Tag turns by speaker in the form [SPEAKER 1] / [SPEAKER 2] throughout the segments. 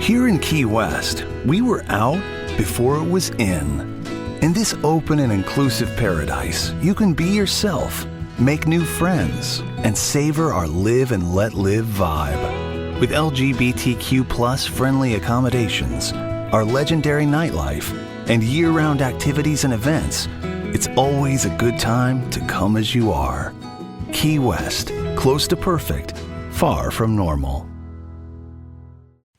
[SPEAKER 1] Here in Key West, we were out before it was in. In this open and inclusive paradise, you can be yourself, make new friends, and savor our live and let live vibe. With LGBTQ plus friendly accommodations, our legendary nightlife, and year-round activities and events, it's always a good time to come as you are. Key West, close to perfect, far from normal.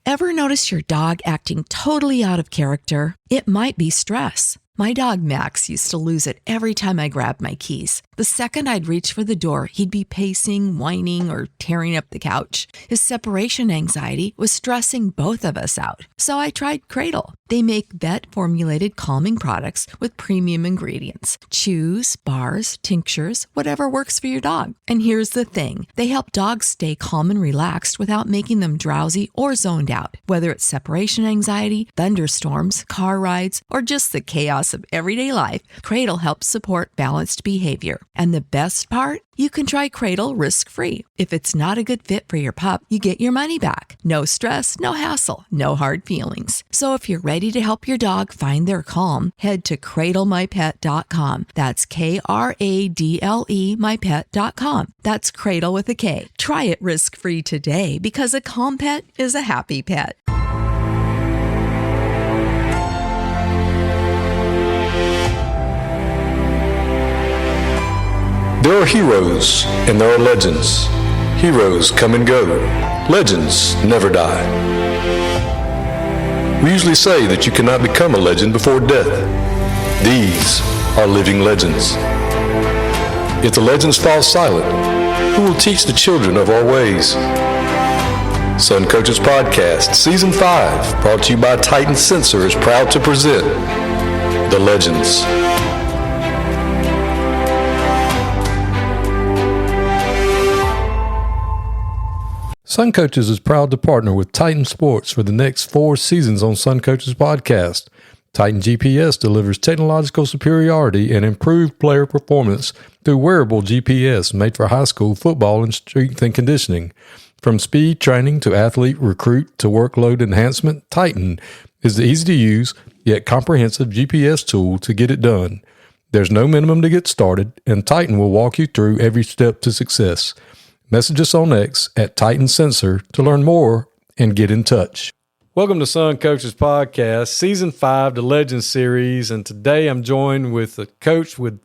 [SPEAKER 2] Ever notice your dog acting totally out of character? It might be stress. My dog Max used to lose it every time I grabbed my keys. The second I'd reach for the door, he'd be pacing, whining, or tearing up the couch. His separation anxiety was stressing both of us out. So I tried Cradle. They make vet-formulated calming products with premium ingredients. Chews, bars, tinctures, whatever works for your dog. And here's the thing. They help dogs stay calm and relaxed without making them drowsy or zoned out. Whether it's separation anxiety, thunderstorms, car rides, or just the chaos of everyday life, Cradle helps support balanced behavior. And the best part? You can try Cradle risk-free. If it's not a good fit for your pup, you get your money back. No stress, no hassle, no hard feelings. So if you're ready to help your dog find their calm, head to cradlemypet.com. That's Kradle mypet.com. That's Cradle with a K. Try it risk-free today because a calm pet is a happy pet.
[SPEAKER 3] There are heroes and there are legends. Heroes come and go. Legends never die. We usually say that you cannot become a legend before death. These are living legends. If the legends fall silent, who will teach the children of our ways? Sun Coaches Podcast, Season 5, brought to you by Titan Sensor, is proud to present The Legends. Sun Coaches is proud to partner with Titan Sports for the next 4 seasons on Sun Coaches Podcast. Titan GPS delivers technological superiority and improved player performance through wearable GPS made for high school football and strength and conditioning. From speed training to athlete recruit to workload enhancement, Titan is the easy-to-use yet comprehensive GPS tool to get it done. There's no minimum to get started, and Titan will walk you through every step to success. Message us on X at Titan Sensor to learn more and get in touch. Welcome to Sun Coaches Podcast, Season 5, the Legends Series, and today I'm joined with a coach with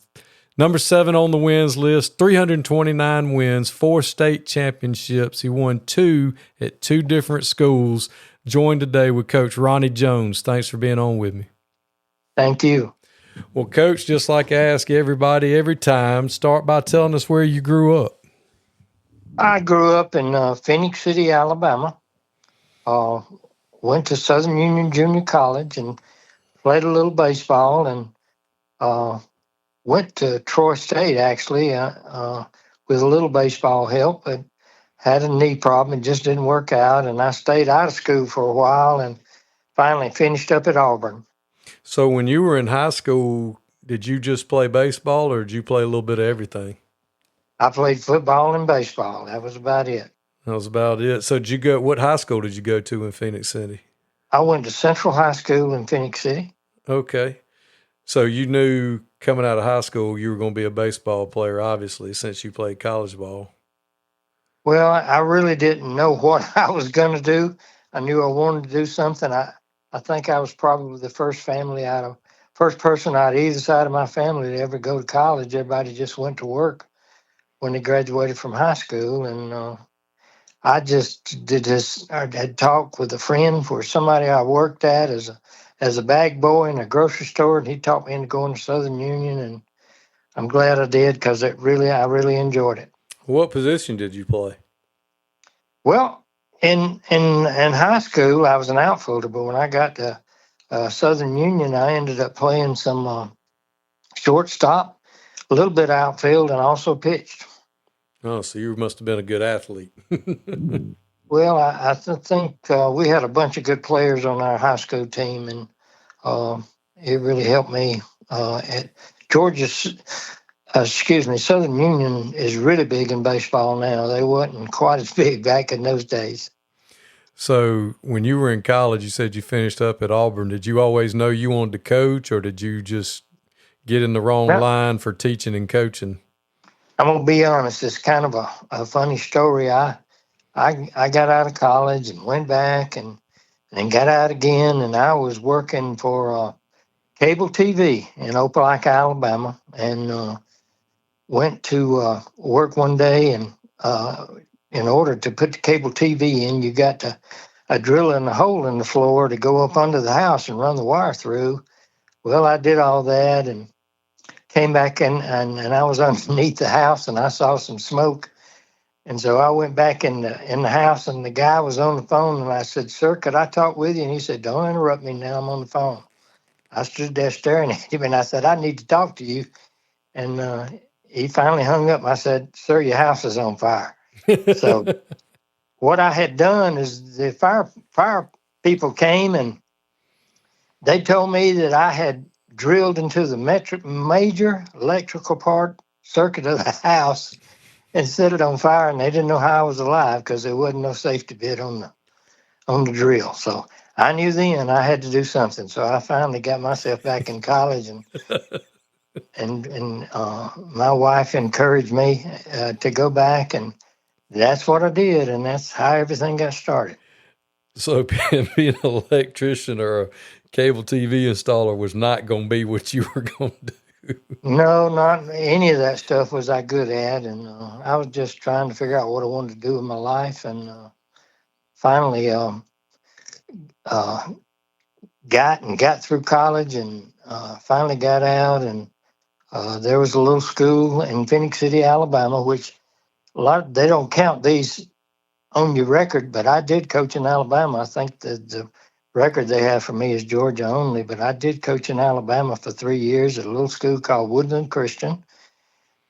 [SPEAKER 3] number 7 on the wins list, 329 wins, 4 state championships. He won 2 at 2 different schools. Joined today with Coach Ronnie Jones. Thanks for being on with me.
[SPEAKER 4] Thank you.
[SPEAKER 3] Well, Coach, just like I ask everybody every time, start by telling us where you grew up.
[SPEAKER 4] I grew up in Phenix City, Alabama. Went to Southern Union Junior College and played a little baseball, and went to Troy State, actually, with a little baseball help, but had a knee problem and just didn't work out. And I stayed out of school for a while and finally finished up at Auburn.
[SPEAKER 3] So when you were in high school, did you just play baseball or did you play a little bit of everything?
[SPEAKER 4] I played football and baseball. That was about it.
[SPEAKER 3] That was about it. So did you go? What high school did you go to in Phenix City?
[SPEAKER 4] I went to Central High School in Phenix City.
[SPEAKER 3] Okay. So you knew coming out of high school you were going to be a baseball player, obviously, since you played college ball.
[SPEAKER 4] Well, I really didn't know what I was going to do. I knew I wanted to do something. I think I was probably the first person out of either side of my family to ever go to college. Everybody just went to work when they graduated from high school. And I just did this. I had talked with a friend for somebody I worked at as a bag boy in a grocery store, and he talked me into going to Southern Union, and I'm glad I did because I really enjoyed it.
[SPEAKER 3] What position did you play?
[SPEAKER 4] Well, in high school, I was an outfielder, but when I got to Southern Union, I ended up playing some shortstop, a little bit of outfield, and also pitched.
[SPEAKER 3] Oh, so you must have been a good athlete.
[SPEAKER 4] Well, I think we had a bunch of good players on our high school team, and it really helped me. At Southern Union is really big in baseball now. They wasn't quite as big back in those days.
[SPEAKER 3] So when you were in college, you said you finished up at Auburn. Did you always know you wanted to coach, or did you just get in the wrong
[SPEAKER 4] Now,
[SPEAKER 3] line for teaching and coaching?
[SPEAKER 4] I'm gonna be honest. It's kind of a funny story. I got out of college and went back and got out again, and I was working for cable TV in Opelika, Alabama, and went to work one day. And in order to put the cable TV in, you got to drill in a hole in the floor to go up under the house and run the wire through. Well, I did all that and came back in, and I was underneath the house, and I saw some smoke. And so I went back in the house, and the guy was on the phone, and I said, "Sir, could I talk with you?" And he said, "Don't interrupt me now. I'm on the phone." I stood there staring at him, and I said, "I need to talk to you." And he finally hung up. I said, "Sir, your house is on fire." So what I had done is the fire people came, and they told me that I had drilled into the major electrical part circuit of the house and set it on fire, and they didn't know how I was alive because there wasn't no safety bit on the drill. So I knew then I had to do something. So I finally got myself back in college, and my wife encouraged me to go back, and that's what I did, and that's how everything got started.
[SPEAKER 3] So being an electrician or a cable TV installer was not going to be what you were going to do.
[SPEAKER 4] No, not any of that stuff was I good at, and I was just trying to figure out what I wanted to do with my life, and finally uh, got through college, and finally got out, and there was a little school in Phenix City, Alabama, which they don't count these on your record, but I did coach in Alabama. I think the record they have for me is Georgia only, but I did coach in Alabama for 3 years at a little school called Woodland Christian.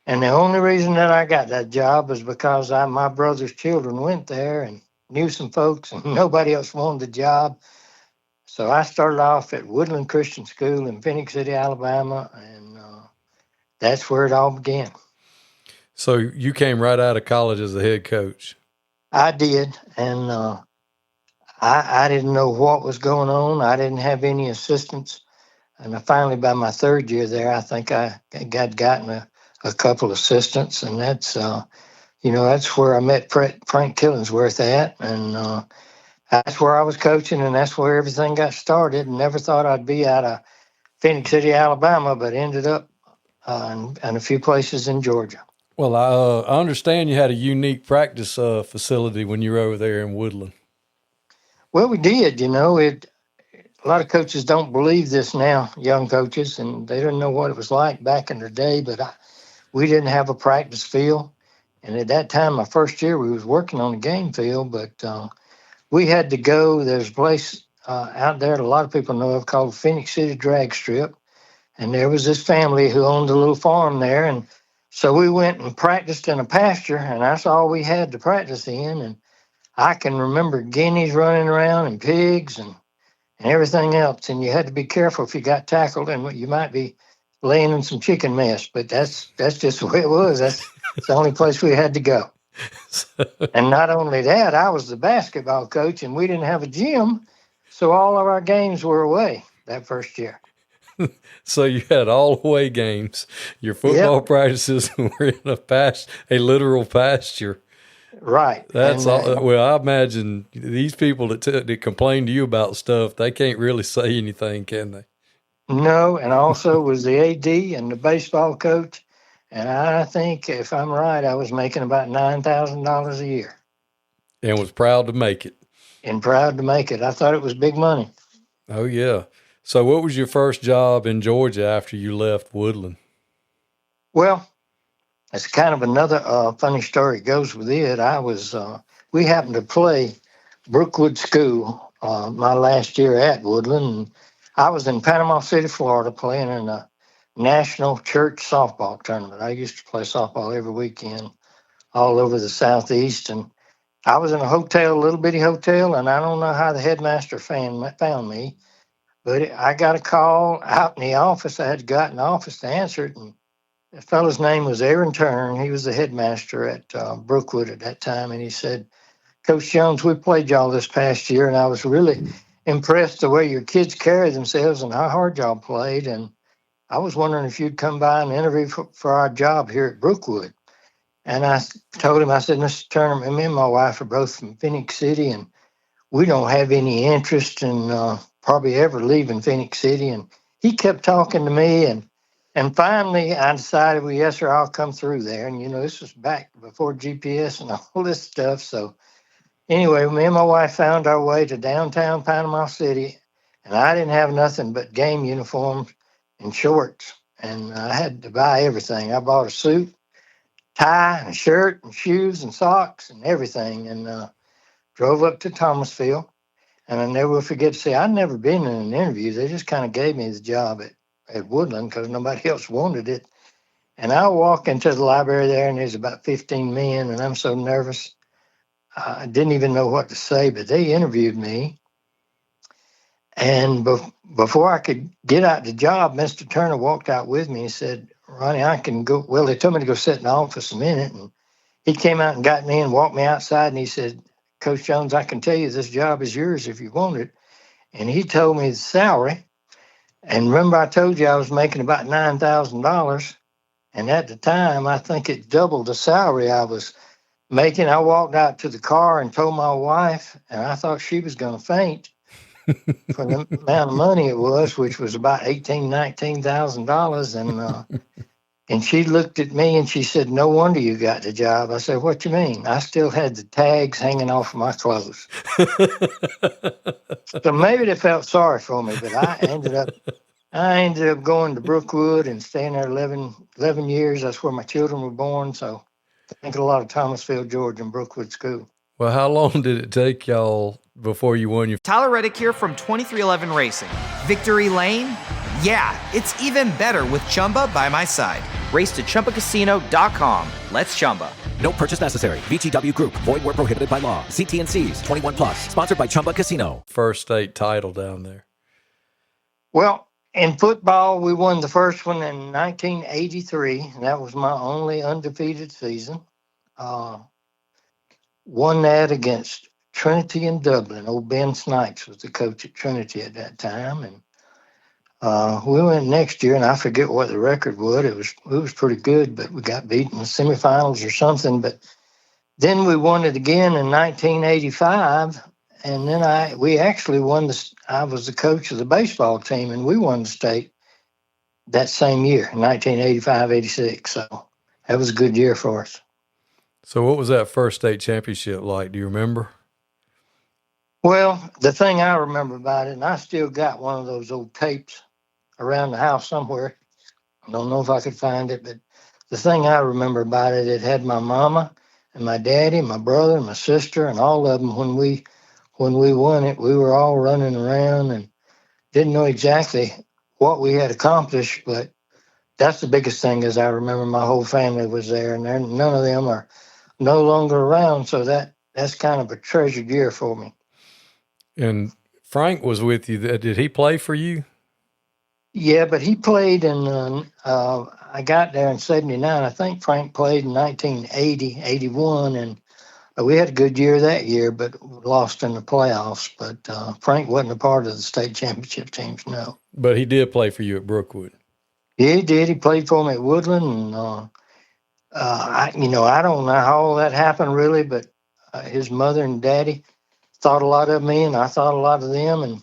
[SPEAKER 4] And the only reason that I got that job was because my brother's children went there and knew some folks, and nobody else wanted the job. So I started off at Woodland Christian School in Phenix City, Alabama, and that's where it all began.
[SPEAKER 3] So you came right out of college as a head coach.
[SPEAKER 4] I did, and I didn't know what was going on. I didn't have any assistants, and I finally, by my third year there, I think I gotten a couple assistants, and that's that's where I met Frank Killingsworth at, and that's where I was coaching, and that's where everything got started. And never thought I'd be out of Phenix City, Alabama, but ended up in a few places in Georgia.
[SPEAKER 3] Well, I understand you had a unique practice facility when you were over there in Woodland.
[SPEAKER 4] Well, we did. A lot of coaches don't believe this now, young coaches, and they didn't know what it was like back in the day. But we didn't have a practice field, and at that time, my first year, we was working on a game field, but we had to go. There's a place out there that a lot of people know of called Phenix City Drag Strip, and there was this family who owned a little farm there, and so we went and practiced in a pasture, and that's all we had to practice in. And I can remember guineas running around and pigs and everything else, and you had to be careful if you got tackled, and you might be laying in some chicken mess. But that's just the way it was. That's the only place we had to go. And not only that, I was the basketball coach, and we didn't have a gym, so all of our games were away that first year.
[SPEAKER 3] So you had all away games. Your football practices were in a literal pasture.
[SPEAKER 4] Right.
[SPEAKER 3] That's all. Well, I imagine these people that complain to you about stuff, they can't really say anything, can they?
[SPEAKER 4] No, and also was the AD and the baseball coach. And I think, if I'm right, I was making about $9,000 a year.
[SPEAKER 3] And was proud to make it.
[SPEAKER 4] And proud to make it. I thought it was big money.
[SPEAKER 3] Oh, yeah. So what was your first job in Georgia after you left Woodland?
[SPEAKER 4] Well, it's kind of another funny story goes with it. We happened to play Brookwood School my last year at Woodland. And I was in Panama City, Florida, playing in a national church softball tournament. I used to play softball every weekend all over the Southeast. And I was in a little bitty hotel, and I don't know how the headmaster found me, but I got a call out in the office. I had to go out in the office to answer it, and the fellow's name was Aaron Turner. He was the headmaster at Brookwood at that time, and he said, Coach Jones, we played y'all this past year, and I was really impressed the way your kids carried themselves and how hard y'all played. And I was wondering if you'd come by and interview for our job here at Brookwood. And I told him, I said, Mr. Turner, me and my wife are both from Phenix City, and we don't have any interest in probably ever leaving Phenix City. And he kept talking to me, and finally I decided, well, yes, sir, I'll come through there. And, this was back before GPS and all this stuff. So anyway, me and my wife found our way to downtown Panama City, and I didn't have nothing but game uniforms and shorts. And I had to buy everything. I bought a suit, tie, and a shirt, and shoes, and socks, and everything, and drove up to Thomasville. And I never will forget to say, I'd never been in an interview. They just kind of gave me the job at Woodland because nobody else wanted it. And I walk into the library there, and there's about 15 men, and I'm so nervous. I didn't even know what to say, but they interviewed me. And before I could get out the job, Mr. Turner walked out with me and said, Ronnie, I can go. Well, they told me to go sit in the office a minute. And he came out and got me and walked me outside. And he said, Coach Jones, I can tell you this job is yours if you want it. And he told me the salary. And remember, I told you I was making about $9,000. And at the time, I think it doubled the salary I was making. I walked out to the car and told my wife, and I thought she was going to faint for the amount of money it was, which was about $19,000. And she looked at me and she said, no wonder you got the job. I said, what you mean? I still had the tags hanging off of my clothes. So maybe they felt sorry for me, but I ended up going to Brookwood and staying there 11 years. That's where my children were born. So I think a lot of Thomasville, Georgia, and Brookwood School.
[SPEAKER 3] Well, how long did it take y'all before you won your...
[SPEAKER 5] Tyler Reddick here from 2311 Racing. Victory Lane? Yeah, it's even better with Chumba by my side. Race to ChumbaCasino.com. Let's Chumba.
[SPEAKER 6] No purchase necessary. VGW Group. Void where prohibited by law. See T&Cs. 21 plus. Sponsored by Chumba Casino.
[SPEAKER 3] first state title down there?
[SPEAKER 4] Well, in football, we won the first one in 1983. And that was my only undefeated season. Won that against Trinity in Dublin. Old Ben Snipes was the coach at Trinity at that time. And we went next year, and I forget what the record was. It was pretty good, but we got beat in the semifinals or something. But then we won it again in 1985, and then we actually won I was the coach of the baseball team, and we won the state that same year, 1985-86. So that was a good year for us.
[SPEAKER 3] So what was that first state championship like? Do you remember?
[SPEAKER 4] Well, the thing I remember about it, and I still got one of those old tapes around the house somewhere. I don't know if I could find it, but the thing I remember about it, it had my mama and my daddy, my brother, and my sister, and all of them. When we won it, we were all running around and didn't know exactly what we had accomplished, but that's the biggest thing is I remember my whole family was there, and none of them are no longer around, so that's kind of a treasured year for me.
[SPEAKER 3] And Frank was with you. Did he play for you?
[SPEAKER 4] Yeah, but he played in, I got there in 79. I think Frank played in 1980, 81, and we had a good year that year, but lost in the playoffs. But Frank wasn't a part of the state championship teams, no.
[SPEAKER 3] But he did play for you at Brookwood.
[SPEAKER 4] Yeah, he did. He played for me at Woodland, and I don't know how all that happened really, but his mother and daddy thought a lot of me, and I thought a lot of them, and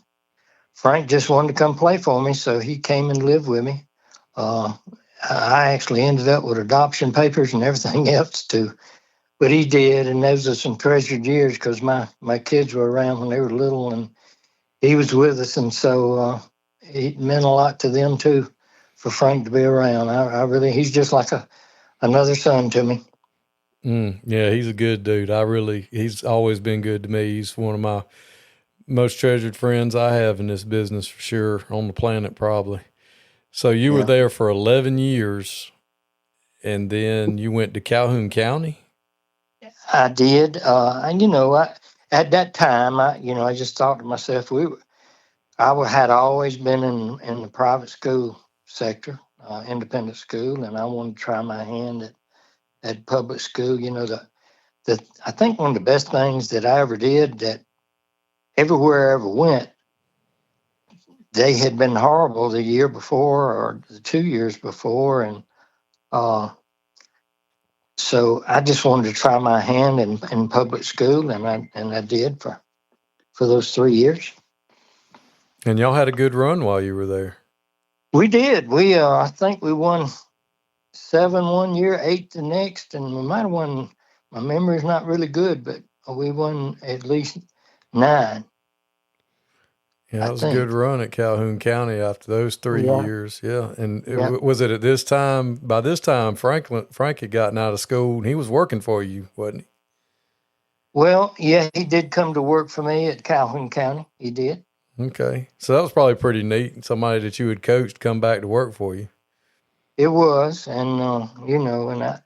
[SPEAKER 4] Frank just wanted to come play for me, so he came and lived with me. I actually ended up with adoption papers and everything else too, but he did, and those are some treasured years because my kids were around when they were little, and he was with us, and so it meant a lot to them too for Frank to be around. I really, he's just like another son to me.
[SPEAKER 3] Yeah, he's a good dude. He's always been good to me. He's one of my most treasured friends I have in this business for sure, on the planet probably. So you were there for 11 years, and then you went to Calhoun County?
[SPEAKER 4] I did. At that time, I just thought to myself, I had always been in the private school sector, independent school, and I wanted to try my hand at public school. The I think one of the best things that I ever did, that everywhere I ever went, they had been horrible the year before or the 2 years before. And so I just wanted to try my hand in public school, and I did for those 3 years.
[SPEAKER 3] And y'all had a good run while you were there.
[SPEAKER 4] We did. I think we won 7 one year, 8 the next, and we might have won. My memory's not really good, but we won at least 9.
[SPEAKER 3] Yeah, that was a good run at Calhoun County after those 3 years. Yeah. And was it at this time, by this time, Frank had gotten out of school and he was working for you, wasn't he?
[SPEAKER 4] Well, yeah, he did come to work for me at Calhoun County. He did.
[SPEAKER 3] Okay. So that was probably pretty neat. Somebody that you had coached come back to work for you.
[SPEAKER 4] It was. And, and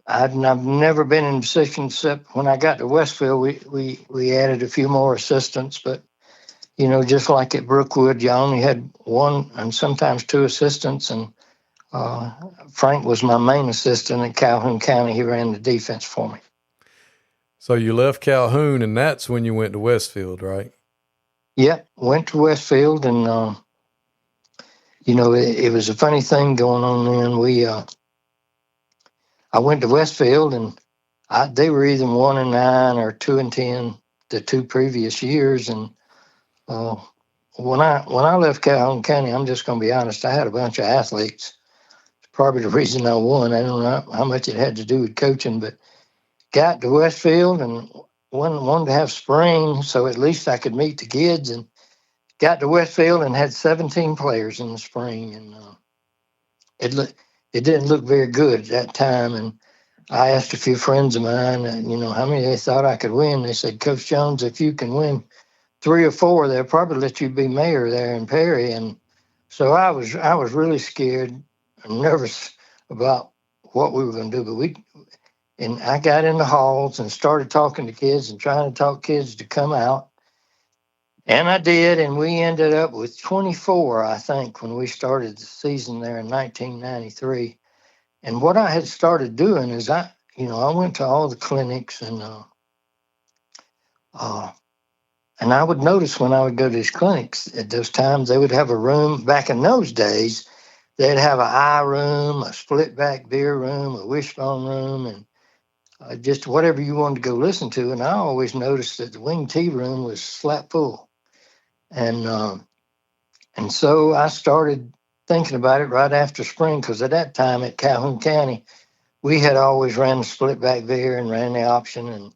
[SPEAKER 4] I've never been in a position, except when I got to Westfield, we added a few more assistants, but just like at Brookwood, you only had 1 and sometimes 2 assistants, and Frank was my main assistant at Calhoun County. He ran the defense for me.
[SPEAKER 3] So you left Calhoun, and that's when you went to Westfield, right?
[SPEAKER 4] Yep, went to Westfield, and it was a funny thing going on then. I went to Westfield, and they were either 1-9 or 2-10 the 2 previous years, and when I left Calhoun County, I'm just going to be honest, I had a bunch of athletes. It's probably the reason I won. I don't know how much it had to do with coaching, but got to Westfield and wanted to have spring, so at least I could meet the kids, and got to Westfield and had 17 players in the spring, and it didn't look very good at that time. And I asked a few friends of mine, how many they thought I could win. They said, Coach Jones, if you can win 3 or 4, they'll probably let you be mayor there in Perry. And so I was really scared and nervous about what we were going to do. But I got in the halls and started talking to kids and trying to talk kids to come out. And I did, and we ended up with 24, I think, when we started the season there in 1993. And what I had started doing is I went to all the clinics, and I would notice when I would go to these clinics at those times, they would have a room. Back in those days, they'd have an eye room, a split back beer room, a wishbone room, and just whatever you wanted to go listen to. And I always noticed that the wing T room was slap full. And so I started thinking about it right after spring, because at that time at Calhoun County, we had always ran the split back beer and ran the option.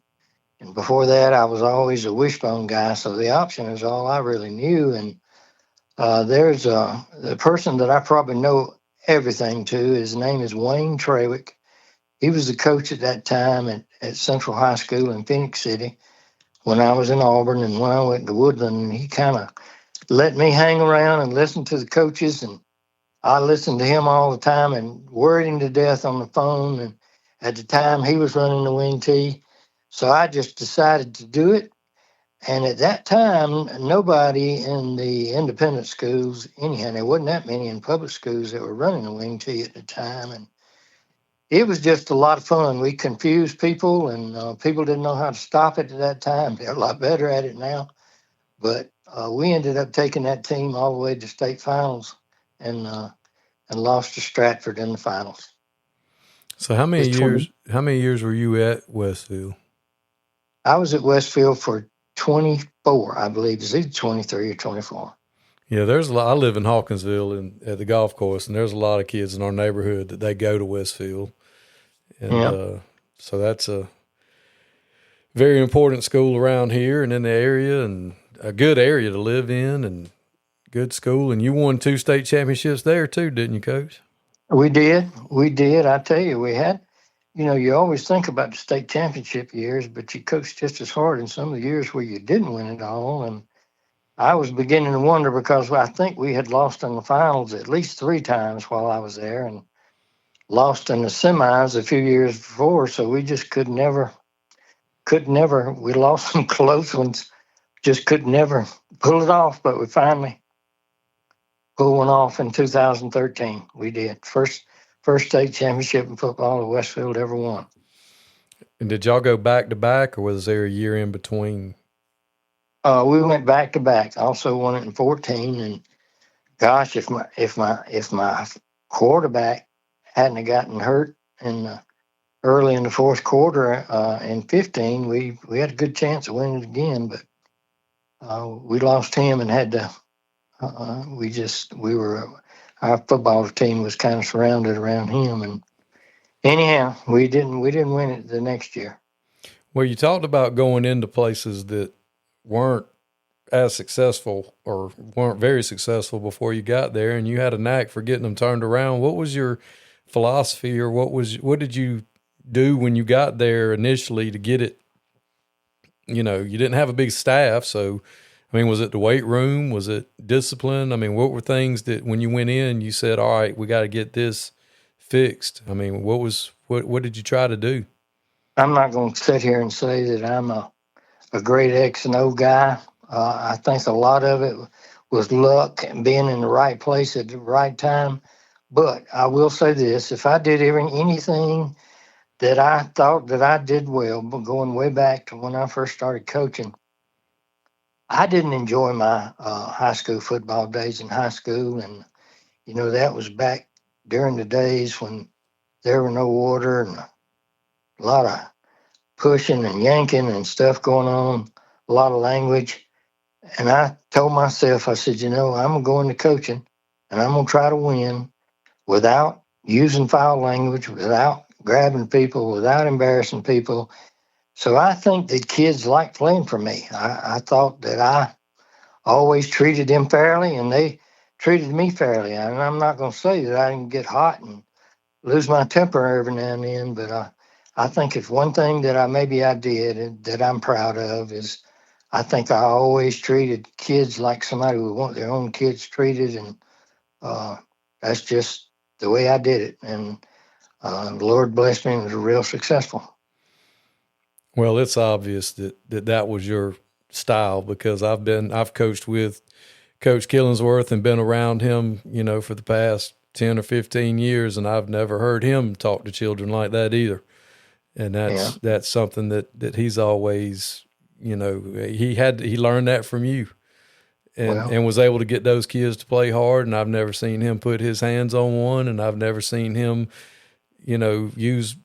[SPEAKER 4] And before that, I was always a wishbone guy. So the option is all I really knew. And there's the person that I probably know everything to. His name is Wayne Trawick. He was the coach at that time at Central High School in Phenix City when I was in Auburn, and when I went to Woodland. And he kind of let me hang around and listen to the coaches, and I listened to him all the time and worried him to death on the phone. And at the time, he was running the wing T. So I just decided to do it. And at that time, nobody in the independent schools, anyhow, there wasn't that many in public schools that were running the wing T at the time. And it was just a lot of fun. We confused people, and people didn't know how to stop it at that time. They're a lot better at it now. But we ended up taking that team all the way to state finals, and lost to Stratford in the finals.
[SPEAKER 3] So how many years were you at Westfield?
[SPEAKER 4] I was at Westfield for 24, I believe. It's either 23 or 24.
[SPEAKER 3] Yeah, there's a lot. I live in Hawkinsville at the golf course, and there's a lot of kids in our neighborhood that they go to Westfield. And so that's a very important school around here and in the area, and a good area to live in, and good school. And you won 2 state championships there too, didn't you, Coach?
[SPEAKER 4] We did. I tell you, we had, you always think about the state championship years, but you coached just as hard in some of the years where you didn't win it all. And I was beginning to wonder, because I think we had lost in the finals at least 3 times while I was there, and lost in the semis a few years before. So we just could never, we lost some close ones, just could never pull it off. But we finally pulled one off in 2013. We did. First state championship in football that Westfield ever won.
[SPEAKER 3] And did y'all go back to back, or was there a year in between?
[SPEAKER 4] We went back to back. Also won it in 14. And gosh, if my quarterback hadn't have gotten hurt in early in the fourth quarter in 15, we had a good chance of winning it again. But we lost him and had to. Our football team was kind of surrounded around him, and anyhow, we didn't win it the next year.
[SPEAKER 3] Well, you talked about going into places that weren't as successful or weren't very successful before you got there, and you had a knack for getting them turned around. What was your philosophy, or what did you do when you got there initially to get it? You didn't have a big staff, so I mean, was it the weight room? Was it discipline? I mean, what were things that when you went in, you said, "All right, we got to get this fixed"? I mean, what did you try to do?
[SPEAKER 4] I'm not going to sit here and say that I'm a great X and O guy. I think a lot of it was luck and being in the right place at the right time. But I will say this: if I did anything that I thought that I did well, but going way back to when I first started coaching, I didn't enjoy my high school football days in high school, and that was back during the days when there were no water and a lot of pushing and yanking and stuff going on, a lot of language. And I told myself, I said, I'm going to coaching and I'm going to try to win without using foul language, without grabbing people, without embarrassing people. So I think that kids like playing for me. I thought that I always treated them fairly and they treated me fairly. And I'm not going to say that I didn't get hot and lose my temper every now and then, but I think it's one thing that I did and that I'm proud of is I think I always treated kids like somebody would want their own kids treated, and that's just the way I did it. And the Lord blessed me and was real successful.
[SPEAKER 3] Well, it's obvious that was your style, because I've coached with Coach Killingsworth and been around him, for the past 10 or 15 years, and I've never heard him talk to children like that either. And that's something that he's always, he learned that from you, and was able to get those kids to play hard. And I've never seen him put his hands on one, and I've never seen him, use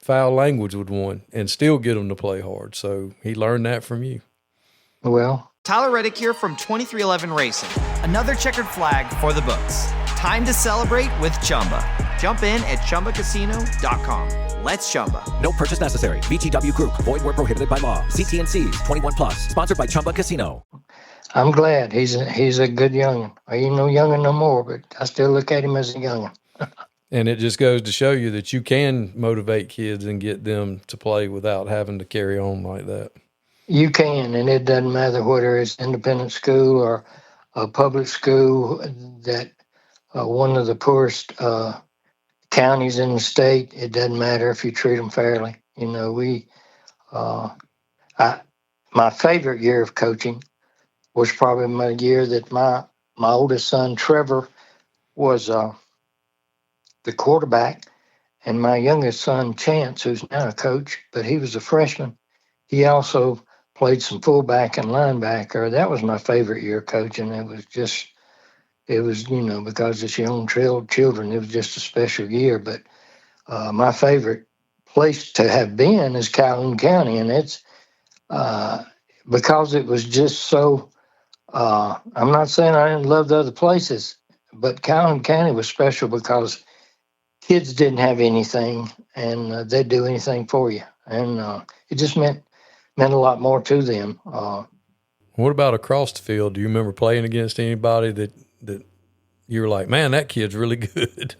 [SPEAKER 3] foul language with one and still get them to play hard. So he learned that from you.
[SPEAKER 4] Well,
[SPEAKER 5] Tyler Reddick here from 2311 Racing. Another checkered flag for the books. Time to celebrate with Chumba. Jump in at ChumbaCasino.com. Let's Chumba.
[SPEAKER 6] No purchase necessary. VGW Group. Void where prohibited by law. See T&Cs. 21 plus. Sponsored by Chumba Casino.
[SPEAKER 4] I'm glad he's a good youngin'. He ain't no youngin' no more, but I still look at him as a youngin'.
[SPEAKER 3] And it just goes to show you that you can motivate kids and get them to play without having to carry on like that.
[SPEAKER 4] You can, and it doesn't matter whether it's independent school or a public school that one of the poorest counties in the state. It doesn't matter if you treat them fairly. My favorite year of coaching was probably my year that my oldest son Trevor was the quarterback, and my youngest son Chance, who's now a coach, but he was a freshman. He also played some fullback and linebacker. That was my favorite year coaching. It was because it's young children, it was just a special year. But my favorite place to have been is Calhoun County, and it's because it was just so. I'm not saying I didn't love the other places, but Calhoun County was special because kids didn't have anything, and they'd do anything for you, and it just meant a lot more to them.
[SPEAKER 3] What about across the field? Do you remember playing against anybody that you were like, man, that kid's really good?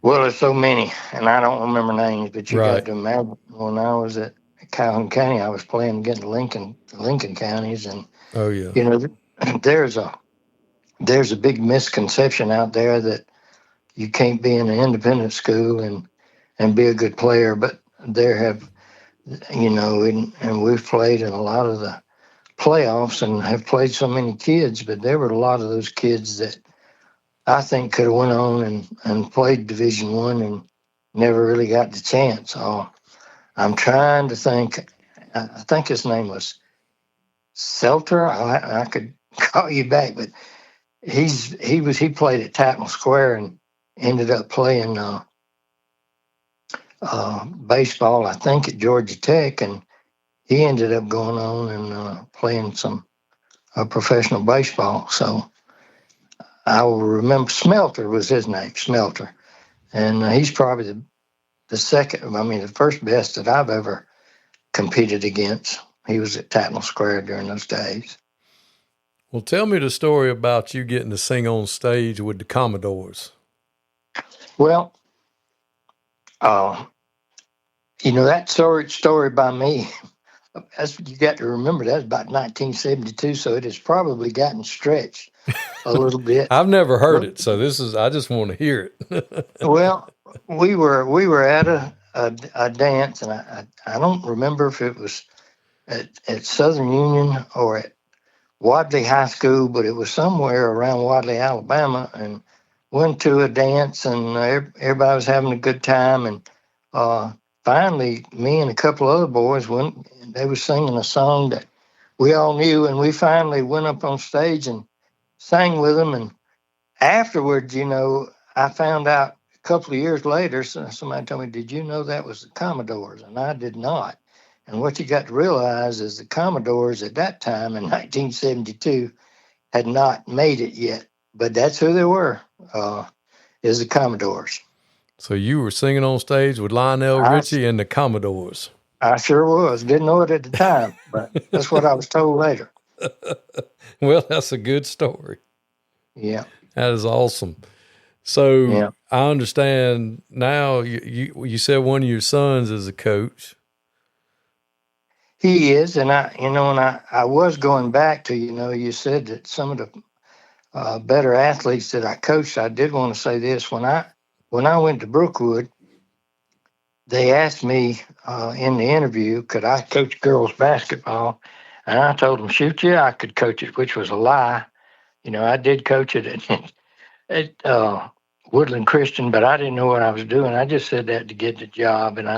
[SPEAKER 4] Well, there's so many, and I don't remember names, but you
[SPEAKER 3] Right.
[SPEAKER 4] got to imagine when I was at Calhoun County, I was playing against the Lincoln counties, and
[SPEAKER 3] Oh yeah.
[SPEAKER 4] There's a big misconception out there that you can't be in an independent school and be a good player, but there have, and we've played in a lot of the playoffs and have played so many kids, but there were a lot of those kids that I think could have went on and played Division I never really got the chance. I'm trying to think. I think his name was Selter. I could call you back, but he played at Tatnall Square and ended up playing baseball, I think, at Georgia Tech, and he ended up going on and playing some professional baseball. So I will remember Smelter was his name, Smelter, and he's probably the second. I mean, the first best that I've ever competed against. He was at Tatnall Square during those days.
[SPEAKER 3] Well, tell me the story about you getting to sing on stage with the Commodores.
[SPEAKER 4] Well, that story by me, that's what you got to remember. That's about 1972, so it has probably gotten stretched a little bit.
[SPEAKER 3] I've never heard it, so I just want to hear it.
[SPEAKER 4] Well, we were at a dance, and I don't remember if it was at Southern Union or at Wadley High School, but it was somewhere around Wadley, Alabama, and went to a dance, and everybody was having a good time. And finally, me and a couple other boys went, and they were singing a song that we all knew, and we finally went up on stage and sang with them. And afterwards, I found out a couple of years later, somebody told me, "Did you know that was the Commodores?" And I did not. And what you got to realize is the Commodores at that time in 1972 had not made it yet, but that's who they were, is the Commodores.
[SPEAKER 3] So you were singing on stage with Lionel Richie and the Commodores.
[SPEAKER 4] I sure was. Didn't know it at the time, but that's what I was told later.
[SPEAKER 3] Well, that's a good story.
[SPEAKER 4] Yeah.
[SPEAKER 3] That is awesome. So
[SPEAKER 4] yeah.
[SPEAKER 3] I understand now you said one of your sons is a coach.
[SPEAKER 4] He is, and I was going back to, you said that some of the better athletes that I coached. I did want to say this. When I went to Brookwood, they asked me in the interview, could I coach girls basketball? And I told them, shoot, yeah, I could coach it, which was a lie. I did coach it at Woodland Christian, but I didn't know what I was doing. I just said that to get the job. And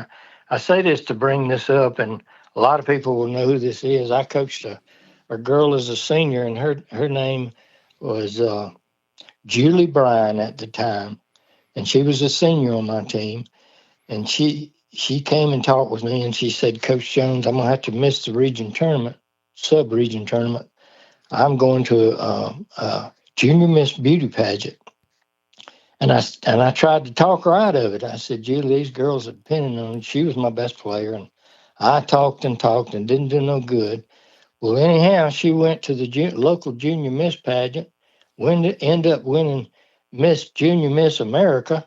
[SPEAKER 4] I say this to bring this up, and a lot of people will know who this is. I coached a girl as a senior, and her name was Julie Bryan at the time, and she was a senior on my team. And she came and talked with me, and she said, "Coach Jones, I'm going to have to miss the region tournament, sub-region tournament. I'm going to a Junior Miss Beauty pageant." And I tried to talk her out of it. I said, "Julie, these girls are depending on you." She was my best player, and I talked and didn't do no good. Well, anyhow, she went to the local Junior Miss pageant, ended up winning Junior Miss America,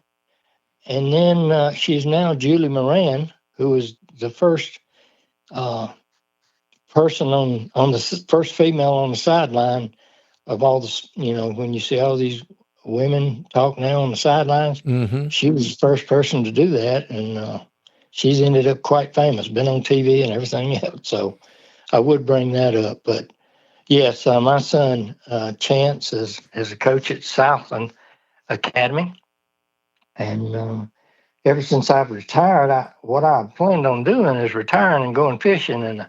[SPEAKER 4] and then she's now Julie Moran, who was the first person on the first female on the sideline of all the, when you see all these women talk now on the sidelines, she was the first person to do that, and she's ended up quite famous, been on TV and everything else. So I would bring that up. But yes, my son Chance is a coach at Southland Academy, and ever since I've retired, what I've planned on doing is retiring and going fishing. And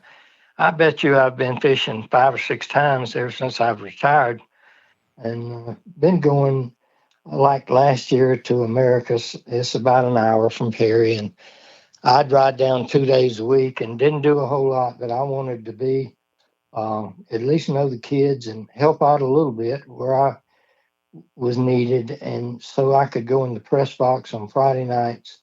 [SPEAKER 4] I bet you I've been fishing 5 or 6 times ever since I've retired, and been going like last year to Americus. It's about an hour from Perry, and I'd ride down 2 days a week and didn't do a whole lot, but I wanted to be at least know the kids and help out a little bit where I was needed, and so I could go in the press box on Friday nights.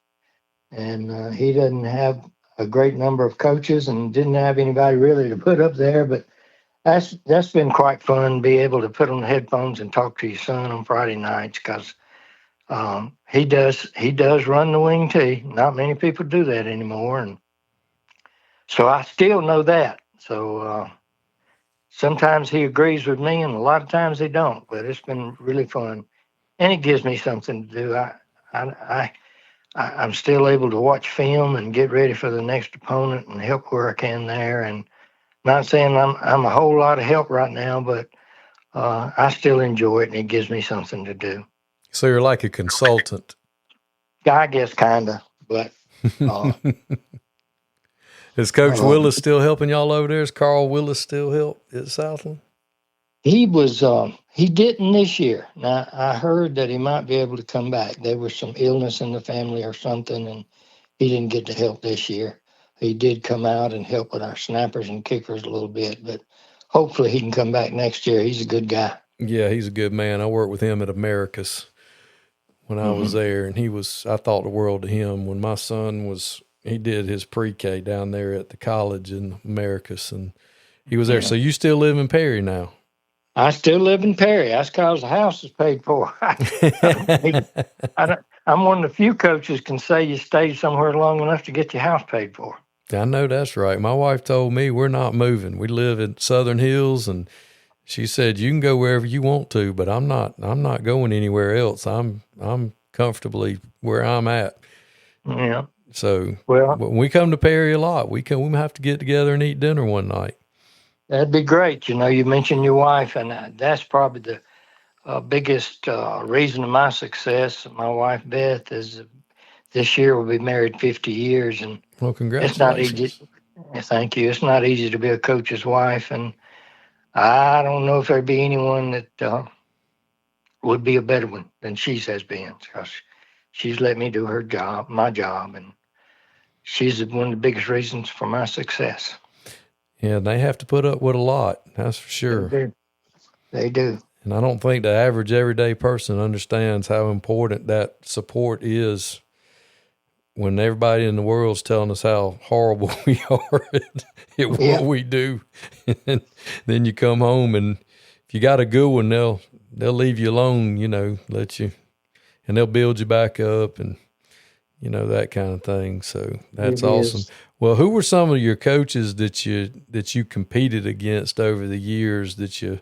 [SPEAKER 4] And he doesn't have a great number of coaches and didn't have anybody really to put up there, but that's been quite fun, be able to put on the headphones and talk to your son on Friday nights, because he does run the wing tee. Not many people do that anymore, and so I still know that. So sometimes he agrees with me, and a lot of times he don't. But it's been really fun, and it gives me something to do. I'm still able to watch film and get ready for the next opponent and help where I can there. And not saying I'm a whole lot of help right now, but I still enjoy it, and it gives me something to do.
[SPEAKER 3] So you're like a consultant.
[SPEAKER 4] I guess, kind of. but uh,
[SPEAKER 3] Is Coach
[SPEAKER 4] uh,
[SPEAKER 3] Willis still helping y'all over there? Is Carl Willis still help at Southland?
[SPEAKER 4] he didn't this year. Now, I heard that he might be able to come back. There was some illness in the family or something, and he didn't get to help this year. He did come out and help with our snappers and kickers a little bit, but hopefully he can come back next year. He's a good guy.
[SPEAKER 3] Yeah, he's a good man. I worked with him at Americas when I was there, and I thought the world of him. When my son he did his pre-K down there at the college in Americas, and he was there. So you still live in Perry now?
[SPEAKER 4] I still live in Perry. That's because the house is paid for. I'm one of the few coaches can say you stayed somewhere long enough to get your house paid for.
[SPEAKER 3] I know that's right. My wife told me we're not moving. We live in Southern Hills, and she said you can go wherever you want to, but I'm not going anywhere else. I'm comfortably where I'm at.
[SPEAKER 4] Yeah.
[SPEAKER 3] So
[SPEAKER 4] well,
[SPEAKER 3] when we come to Perry a lot, we have to get together and eat dinner one night.
[SPEAKER 4] That'd be great. You mentioned your wife, and that's probably the biggest reason of my success. My wife, Beth, is this year we'll be married 50 years. And
[SPEAKER 3] well, congratulations.
[SPEAKER 4] It's not easy. Thank you. It's not easy to be a coach's wife. And I don't know if there'd be anyone that would be a better one than she has been, because she's let me do my job. And she's one of the biggest reasons for my success.
[SPEAKER 3] Yeah, they have to put up with a lot, that's for sure.
[SPEAKER 4] They do.
[SPEAKER 3] And I don't think the average everyday person understands how important that support is when everybody in the world's telling us how horrible we are at what we do. And then you come home, and if you got a good one, they'll leave you alone, let you, and they'll build you back up and, that kind of thing. So that's awesome. Well, who were some of your coaches that you competed against over the years, that you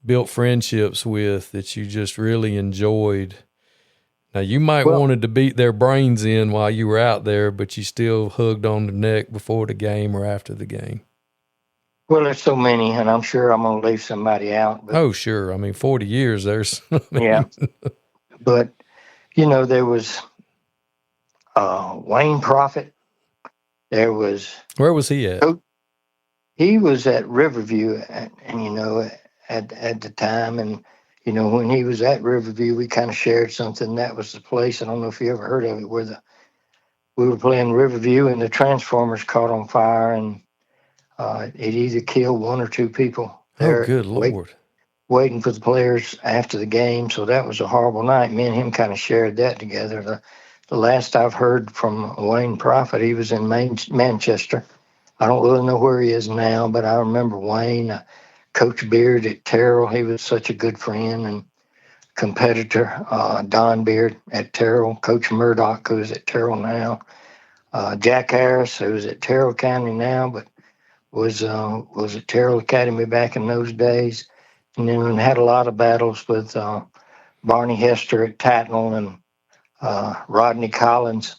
[SPEAKER 3] built friendships with, that you just really enjoyed? Now, you might wanted to beat their brains in while you were out there, but you still hugged on the neck before the game or after the game.
[SPEAKER 4] Well, there's so many, and I'm sure I'm going to leave somebody out. But,
[SPEAKER 3] oh, sure. I mean, 40 years, there's...
[SPEAKER 4] Yeah. But, there was Wayne Prophet. There was...
[SPEAKER 3] Where was he at?
[SPEAKER 4] He was at Riverview, at the time. And, when he was at Riverview, we kind of shared something. That was the place, I don't know if you ever heard of it, where we were playing Riverview and the transformers caught on fire, and it either killed one or two people there.
[SPEAKER 3] Oh, good Lord.
[SPEAKER 4] Waiting for the players after the game. So that was a horrible night. Me and him kind of shared that together. The last I've heard from Wayne Prophet, he was in Manchester. I don't really know where he is now, but I remember Wayne. Coach Beard at Terrell, he was such a good friend and competitor. Don Beard at Terrell. Coach Murdoch, who's at Terrell now. Jack Harris, who's at Terrell County now, but was at Terrell Academy back in those days. And then had a lot of battles with Barney Hester at Tatnall and Rodney Collins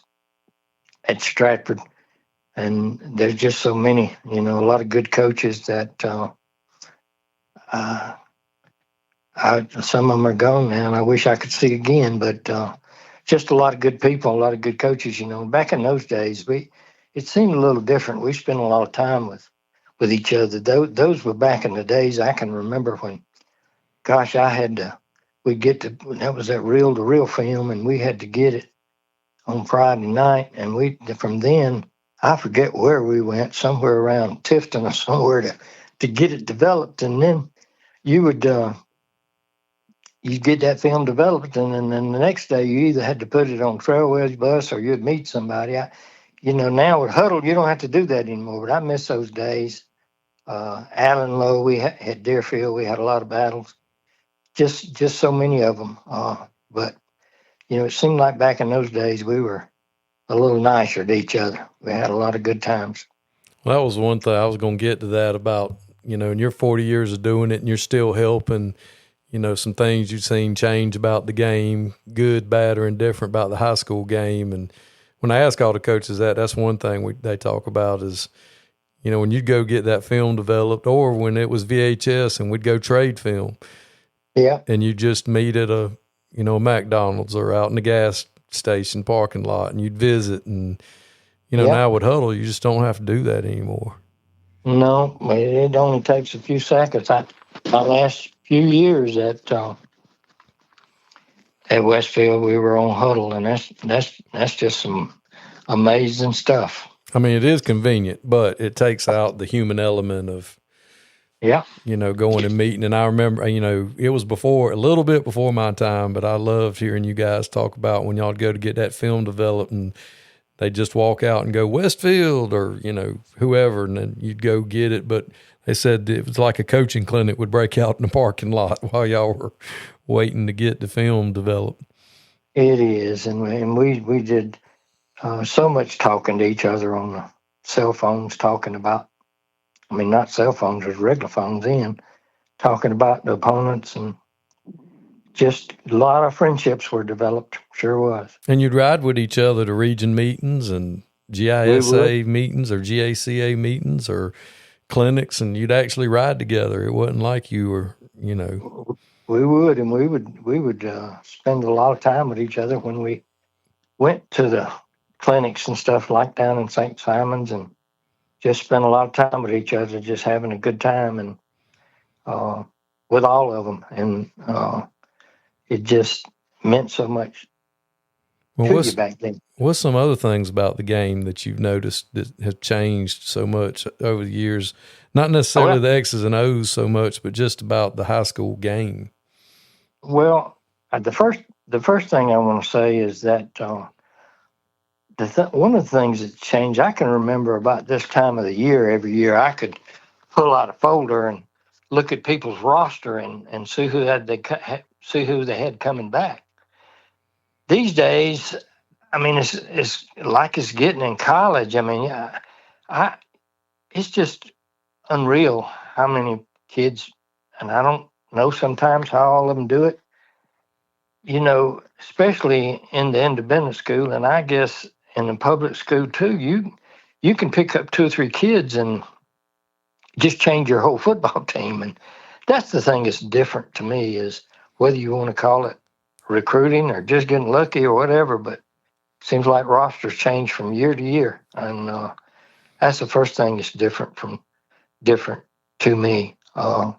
[SPEAKER 4] at Stratford. And there's just so many, a lot of good coaches that some of them are gone now, and I wish I could see again. But just a lot of good people, a lot of good coaches. Back in those days, it seemed a little different. We spent a lot of time with each other. Those were back in the days. I can remember when, gosh, that was that reel-to-reel film, and we had to get it on Friday night. And from then, I forget where we went, somewhere around Tifton or somewhere to get it developed. And then you'd get that film developed, and then the next day you either had to put it on Trailways bus or you'd meet somebody. Now with Huddle, you don't have to do that anymore, but I miss those days. Allen Lowe, we had Deerfield, we had a lot of battles, just so many of them. But, it seemed like back in those days we were a little nicer to each other. We had a lot of good times.
[SPEAKER 3] Well, that was one thing I was going to get to that about, in your 40 years of doing it and you're still helping, some things you've seen change about the game, good, bad, or indifferent about the high school game. And when I ask all the coaches that's one thing they talk about is, when you'd go get that film developed, or when it was VHS and we'd go trade film.
[SPEAKER 4] Yeah.
[SPEAKER 3] And you just meet at a McDonald's or out in the gas station parking lot, and you'd visit. And,
[SPEAKER 4] Yep.
[SPEAKER 3] now with Huddle, you just don't have to do that anymore.
[SPEAKER 4] No, it only takes a few seconds. My last few years at Westfield, we were on Huddle, and that's just some amazing stuff.
[SPEAKER 3] I mean, it is convenient, but it takes out the human element of,
[SPEAKER 4] Yeah.
[SPEAKER 3] going and meeting. And I remember, it was a little bit before my time, but I loved hearing you guys talk about when y'all would go to get that film developed and they'd just walk out and go Westfield or, whoever, and then you'd go get it. But they said it was like a coaching clinic would break out in the parking lot while y'all were waiting to get the film developed.
[SPEAKER 4] It is. And we did so much talking to each other on the cell phones, talking about, not cell phones, it was regular phones then, talking about the opponents, and just a lot of friendships were developed. Sure was.
[SPEAKER 3] And you'd ride with each other to region meetings and GISA meetings or GACA meetings or clinics, and you'd actually ride together. It wasn't like you were,
[SPEAKER 4] We would, and we would spend a lot of time with each other when we went to the clinics and stuff like down in St. Simon's, and just spent a lot of time with each other, just having a good time, and with all of them, and it just meant so much to you back then.
[SPEAKER 3] What's some other things about the game that you've noticed that have changed so much over the years? Not necessarily the X's and O's so much, but just about the high school game.
[SPEAKER 4] Well, the first thing I want to say is that one of the things that changed, I can remember about this time of the year, every year I could pull out a folder and look at people's roster and see who they had coming back. These days, it's like it's getting in college. It's just unreal how many kids, and I don't know sometimes how all of them do it. Especially in the independent school, and I guess in the public school too, you can pick up 2 or 3 kids and just change your whole football team. And that's the thing that's different to me, is whether you want to call it recruiting or just getting lucky or whatever, but it seems like rosters change from year to year. And that's the first thing that's different to me. And,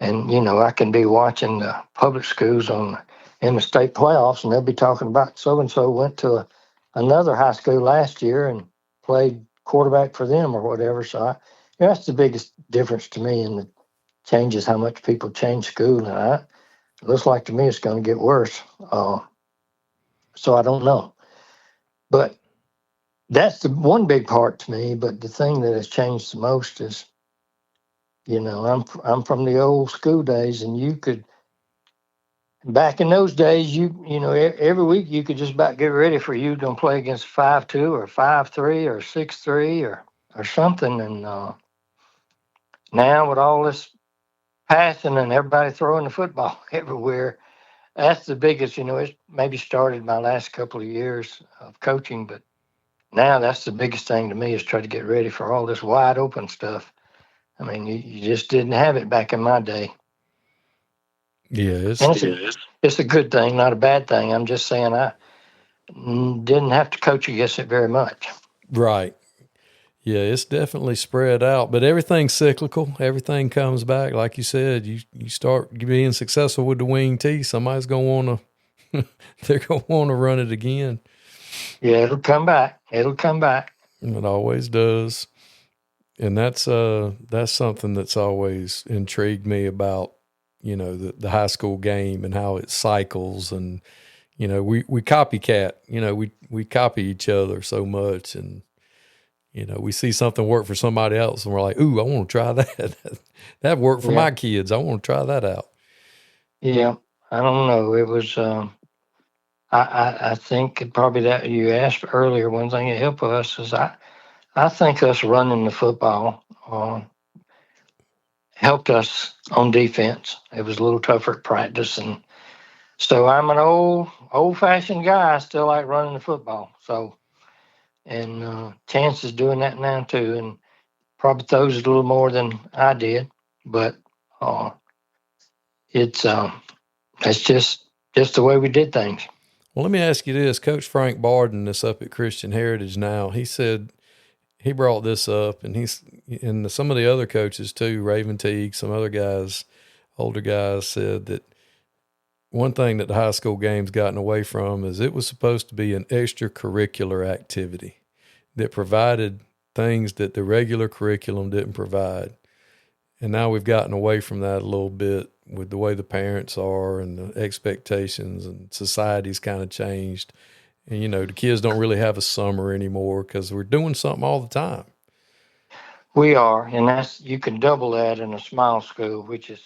[SPEAKER 4] I can be watching the public schools in the state playoffs, and they'll be talking about so-and-so went to another high school last year and played quarterback for them or whatever. So that's the biggest difference to me, and it changes how much people change school. And it looks like to me it's going to get worse. So I don't know. But that's the one big part to me. But the thing that has changed the most is, I'm from the old school days, and you could, back in those days, every week you could just about get ready for you going to play against 5-2 or 5-3 or 6-3 or something. And now with all this passing and everybody throwing the football everywhere, that's the biggest. It's maybe started my last couple of years of coaching, but now that's the biggest thing to me, is try to get ready for all this wide open stuff. You just didn't have it back in my day.
[SPEAKER 3] Yeah,
[SPEAKER 4] it's a good thing, not a bad thing. I'm just saying I didn't have to coach against it very much.
[SPEAKER 3] Right. Yeah, it's definitely spread out, but everything's cyclical. Everything comes back. Like you said, you start being successful with the wing tee, somebody's going to want to, they're going to want to run it again.
[SPEAKER 4] Yeah, it'll come back.
[SPEAKER 3] It always does. And that's something that's always intrigued me about, the high school game and how it cycles. And, we copycat, we copy each other so much. And, we see something work for somebody else and we're like, ooh, I want to try that. That worked for my kids. I want to try that out.
[SPEAKER 4] Yeah. I don't know. It was, I think probably that you asked earlier, one thing that helped us is I think us running the football helped us on defense. It was a little tougher at practice, and so I'm an old-fashioned guy. I still like running the football. So, and Chance is doing that now too, and probably throws it a little more than I did. But it's just the way we did things.
[SPEAKER 3] Well, let me ask you this. Coach Frank Barden is up at Christian Heritage now. He said he brought this up, and some of the other coaches too, Raven Teague, some other guys, older guys, said that one thing that the high school game's gotten away from is it was supposed to be an extracurricular activity that provided things that the regular curriculum didn't provide. And now we've gotten away from that a little bit with the way the parents are and the expectations, and society's kind of changed. And, the kids don't really have a summer anymore because we're doing something all the time.
[SPEAKER 4] We are, and you can double that in a small school, which is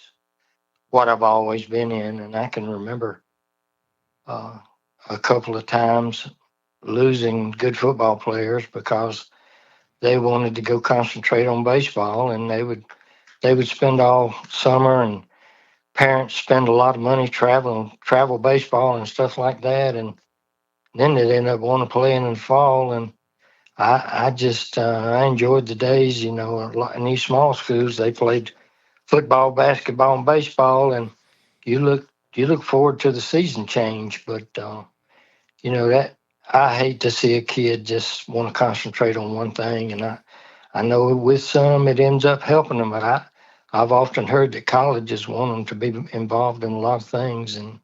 [SPEAKER 4] what I've always been in. And I can remember a couple of times losing good football players because they wanted to go concentrate on baseball, and they would spend all summer, and parents spend a lot of money travel baseball and stuff like that, and then they'd end up wanting to play in the fall. And I enjoyed the days, in these small schools they played football, basketball, and baseball, and you look forward to the season change. But that I hate to see a kid just want to concentrate on one thing, and I know with some it ends up helping them, but I've often heard that colleges want them to be involved in a lot of things, and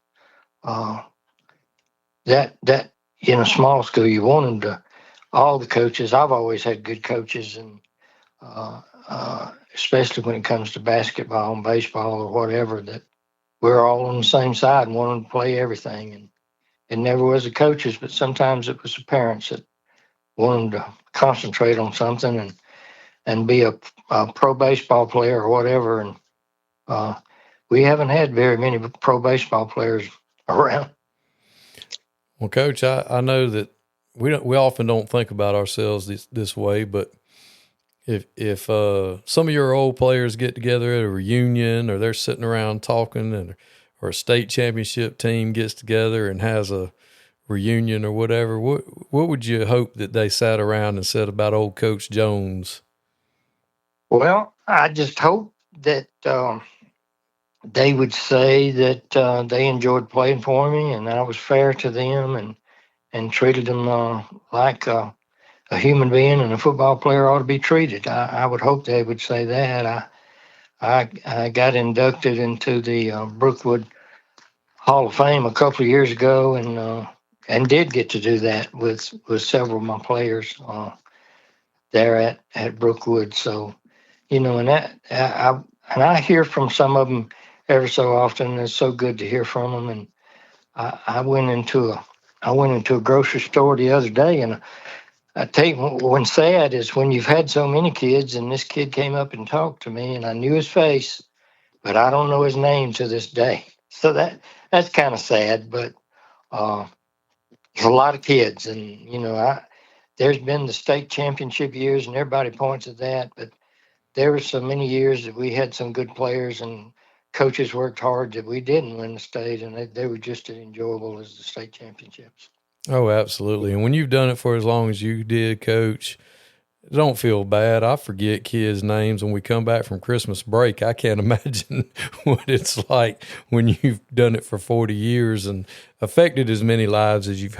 [SPEAKER 4] that in a small school you want them to. All the coaches, I've always had good coaches, and especially when it comes to basketball and baseball or whatever, that we're all on the same side and want them to play everything. And it never was the coaches, but sometimes it was the parents that wanted them to concentrate on something and be a pro baseball player or whatever. And we haven't had very many pro baseball players around.
[SPEAKER 3] Well, Coach, I know that we often don't think about ourselves this way, but if some of your old players get together at a reunion, or they're sitting around talking, or a state championship team gets together and has a reunion or whatever, what would you hope that they sat around and said about old Coach Jones?
[SPEAKER 4] Well, I just hope that they would say that they enjoyed playing for me, and I was fair to them, and treated them like a human being and a football player ought to be treated. I would hope they would say that. I got inducted into the Brookwood Hall of Fame a couple of years ago, and did get to do that with several of my players there at Brookwood. So, and I hear from some of them every so often. It's so good to hear from them. And I went into a grocery store the other day, and I tell you, what's sad is when you've had so many kids, and this kid came up and talked to me, and I knew his face, but I don't know his name to this day. So that's kind of sad, but there's a lot of kids, and there's been the state championship years, and everybody points at that, but there were so many years that we had some good players, and coaches worked hard that we didn't win the state, and they were just as enjoyable as the state championships.
[SPEAKER 3] Oh, absolutely. And when you've done it for as long as you did, Coach, don't feel bad. I forget kids' names when we come back from Christmas break. I can't imagine what it's like when you've done it for 40 years and affected as many lives as you've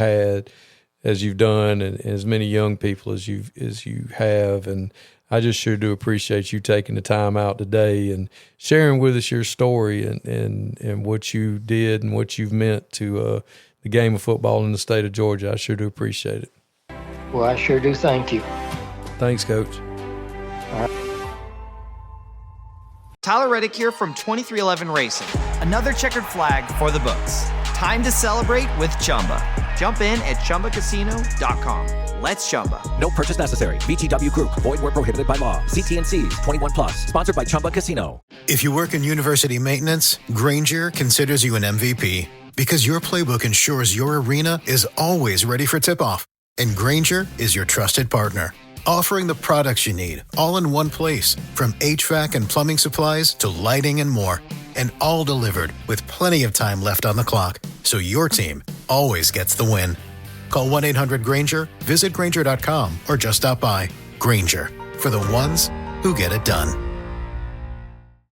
[SPEAKER 3] done, and as many young people as you have. And I just sure do appreciate you taking the time out today and sharing with us your story and what you did and what you've meant to the game of football in the state of Georgia. I sure do appreciate it.
[SPEAKER 4] Well, I sure do. Thank you.
[SPEAKER 3] Thanks, Coach.
[SPEAKER 4] All right.
[SPEAKER 5] Tyler Reddick here from 2311 Racing. Another checkered flag for the books. Time to celebrate with Chumba. Jump in at ChumbaCasino.com. Let's Chumba.
[SPEAKER 6] No purchase necessary. VGW Group. Void where prohibited by law. See T&Cs. 21 plus. Sponsored by Chumba Casino.
[SPEAKER 7] If you work in university maintenance, Grainger considers you an MVP because your playbook ensures your arena is always ready for tip-off. And Grainger is your trusted partner, offering the products you need all in one place, from HVAC and plumbing supplies to lighting and more. And all delivered with plenty of time left on the clock, so your team always gets the win. Call 1-800-GRAINGER, visit Grainger.com, or just stop by. Grainger, for the ones who get it done.